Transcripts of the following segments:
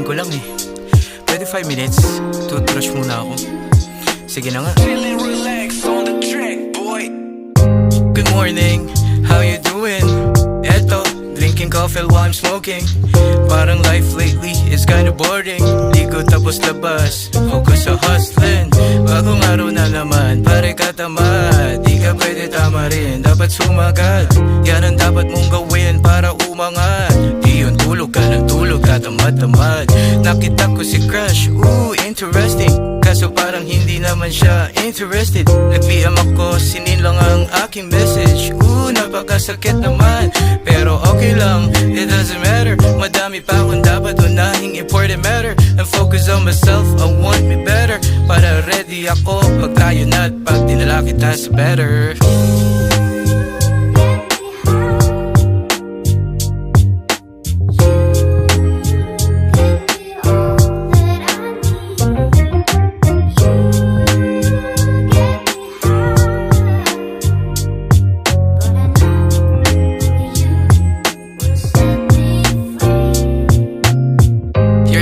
ko lang eh. Pwede 5 minutes, toothbrush muna ako. Sige na nga. Good morning, how you doing? Eto, drinking coffee while I'm smoking. Parang life lately is kinda boring. Ligo tapos labas, focus sa hustling. Bagong araw na naman, pare katamad. Di ka pwede tama rin, dapat sumagal. Yan ang dapat mong gawin para umangat. Di yun tulog ka ng tulog, katamad-tamad. Nakita ko si Crush, ooh, interesting. Kaso parang hindi naman siya interested. Nag-PM ako, sinin lang ang aking message. Ooh, napakasakit naman, pero okay lang, it doesn't matter. Madami pa akong dapat unahing important matter. And focus on myself, I want me better. Para ready ako pag tayo na at pag dinala kita sa better.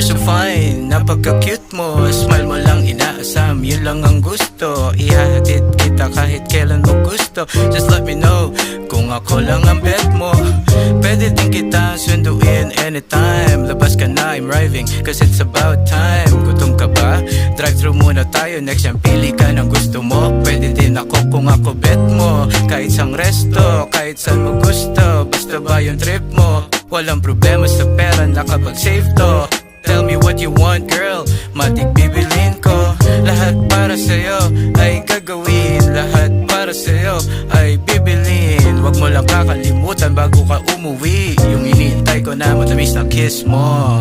So fine, napaka-cute mo. Smile mo lang inaasam, yun lang ang gusto. Ihahatid kita kahit kailan mo gusto. Just let me know kung ako lang ang bet mo. Pwede din kita sunduin anytime. Labas ka na, I'm driving, cause it's about time. Gutom ka ba? Drive-thru muna tayo. Next yan, pili ka ng gusto mo. Pwede din ako kung ako bet mo. Kahit sang resto, kahit saan mo gusto. Basta ba yung trip mo? Walang problema sa pera, nakapag-save to. Tell me what you want, girl, matik bibilin ko. Lahat para sa'yo ay gagawin. Lahat para sa'yo ay bibilin. Wag mo lang kakalimutan bago ka umuwi yung inihintay ko na matamis na kiss mo.